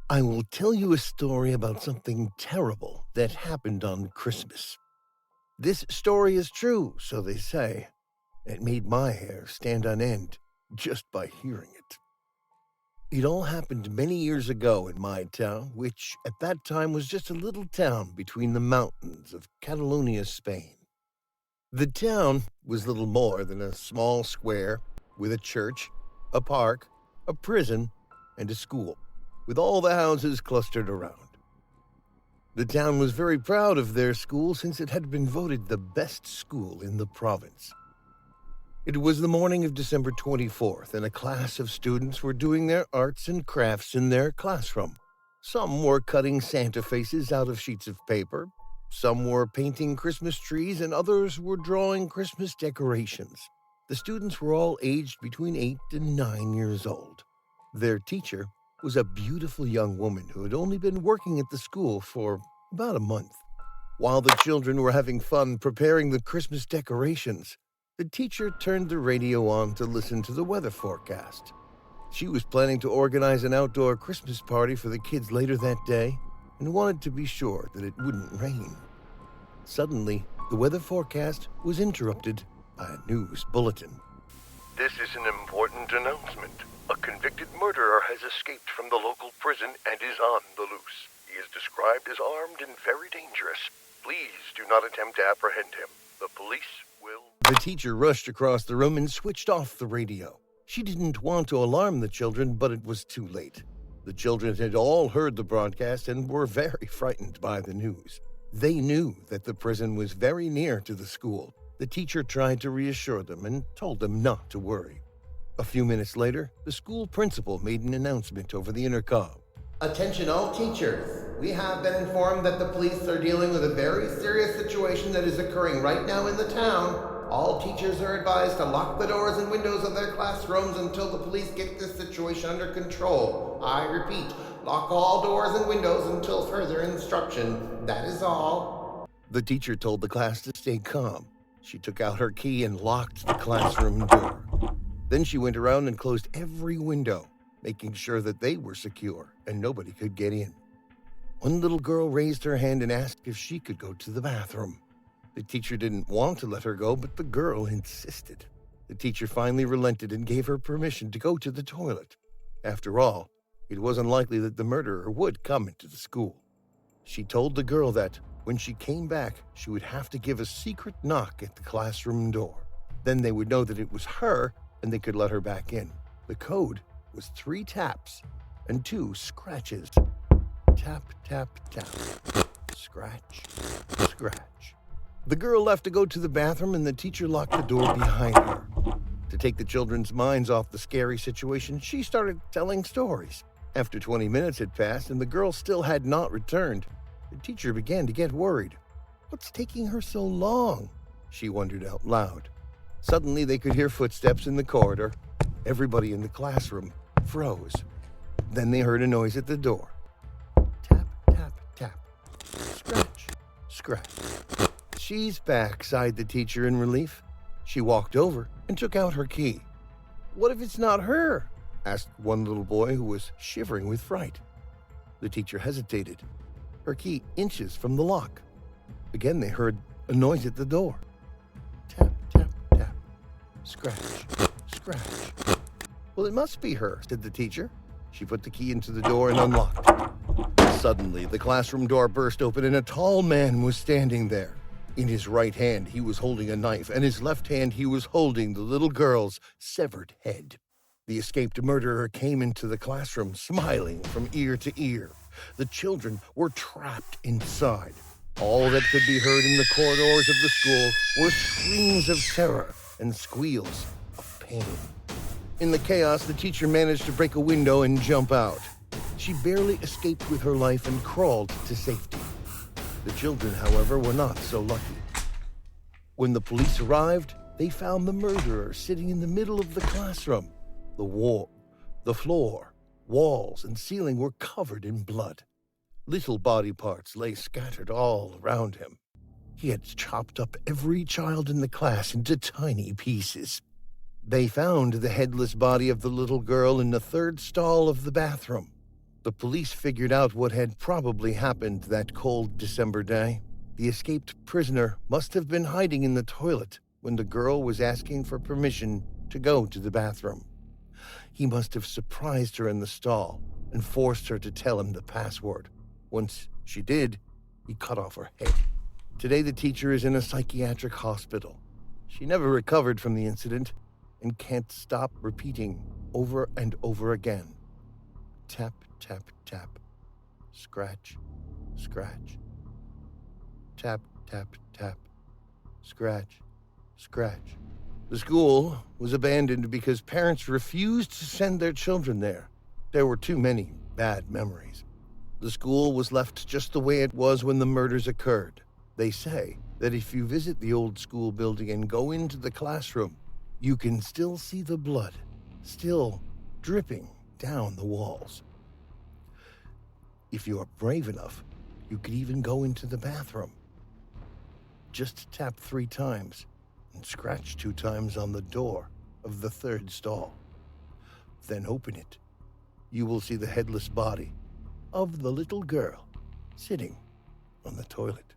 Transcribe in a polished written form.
I will tell you a story about something terrible that happened on Christmas. This story is true, so they say. It made my hair stand on end just by hearing it. It all happened many years ago in my town, which at that time was just a little town between the mountains of Catalonia, Spain. The town was little more than a small square with a church, a park, a prison, and a school, with all the houses clustered around. The town was very proud of their school since it had been voted the best school in the province. It was the morning of December 24th, and a class of students were doing their arts and crafts in their classroom. Some were cutting Santa faces out of sheets of paper, some were painting Christmas trees, and others were drawing Christmas decorations. The students were all aged between 8 and 9 years old. Their teacher was a beautiful young woman who had only been working at the school for about a month. While the children were having fun preparing the Christmas decorations, the teacher turned the radio on to listen to the weather forecast. She was planning to organize an outdoor Christmas party for the kids later that day and wanted to be sure that it wouldn't rain. Suddenly, the weather forecast was interrupted by a news bulletin. This is an important announcement. A convicted murderer has escaped from the local prison and is on the loose. He is described as armed and very dangerous. Please do not attempt to apprehend him. The police will... The teacher rushed across the room and switched off the radio. She didn't want to alarm the children, but it was too late. The children had all heard the broadcast and were very frightened by the news. They knew that the prison was very near to the school. The teacher tried to reassure them and told them not to worry. A few minutes later, the school principal made an announcement over the intercom. Attention all teachers. We have been informed that the police are dealing with a very serious situation that is occurring right now in the town. All teachers are advised to lock the doors and windows of their classrooms until the police get this situation under control. I repeat, lock all doors and windows until further instruction. That is all. The teacher told the class to stay calm. She took out her key and locked the classroom door. Then she went around and closed every window, making sure that they were secure and nobody could get in. One little girl raised her hand and asked if she could go to the bathroom. The teacher didn't want to let her go, but the girl insisted. The teacher finally relented and gave her permission to go to the toilet. After all, it was unlikely that the murderer would come into the school. She told the girl that when she came back, she would have to give a secret knock at the classroom door. Then they would know that it was her and they could let her back in. The code was 3 taps and 2 scratches. Tap, tap, tap. Scratch, scratch. The girl left to go to the bathroom and the teacher locked the door behind her. To take the children's minds off the scary situation, she started telling stories. After 20 minutes had passed and the girl still had not returned, the teacher began to get worried. What's taking her so long? She wondered out loud. Suddenly they could hear footsteps in the corridor. Everybody in the classroom froze. Then they heard a noise at the door. Tap, tap, tap. Scratch, scratch. She's back, sighed the teacher in relief. She walked over and took out her key. What if it's not her? Asked one little boy who was shivering with fright. The teacher hesitated, her key inches from the lock. Again they heard a noise at the door. Tap, tap, tap. Scratch, scratch. Well, it must be her, said the teacher. She put the key into the door and unlocked it. Suddenly, the classroom door burst open and a tall man was standing there. In his right hand, he was holding a knife, and his left hand, he was holding the little girl's severed head. The escaped murderer came into the classroom, smiling from ear to ear. The children were trapped inside. All that could be heard in the corridors of the school were screams of terror and squeals of pain. In the chaos, the teacher managed to break a window and jump out. She barely escaped with her life and crawled to safety. The children, however, were not so lucky. When the police arrived, they found the murderer sitting in the middle of the classroom. The floor, walls, and ceiling were covered in blood. Little body parts lay scattered all around him. He had chopped up every child in the class into tiny pieces. They found the headless body of the little girl in the third stall of the bathroom. The police figured out what had probably happened that cold December day. The escaped prisoner must have been hiding in the toilet when the girl was asking for permission to go to the bathroom. He must have surprised her in the stall and forced her to tell him the password. Once she did, he cut off her head. Today, the teacher is in a psychiatric hospital. She never recovered from the incident and can't stop repeating over and over again. Tap, tap, tap. Scratch, scratch. Tap, tap, tap. Scratch, scratch. The school was abandoned because parents refused to send their children there. There were too many bad memories. The school was left just the way it was when the murders occurred. They say that if you visit the old school building and go into the classroom, you can still see the blood, still dripping down the walls. If you are brave enough, you could even go into the bathroom. Just tap 3 times and scratch 2 times on the door of the 3rd stall. Then open it. You will see the headless body of the little girl sitting on the toilet.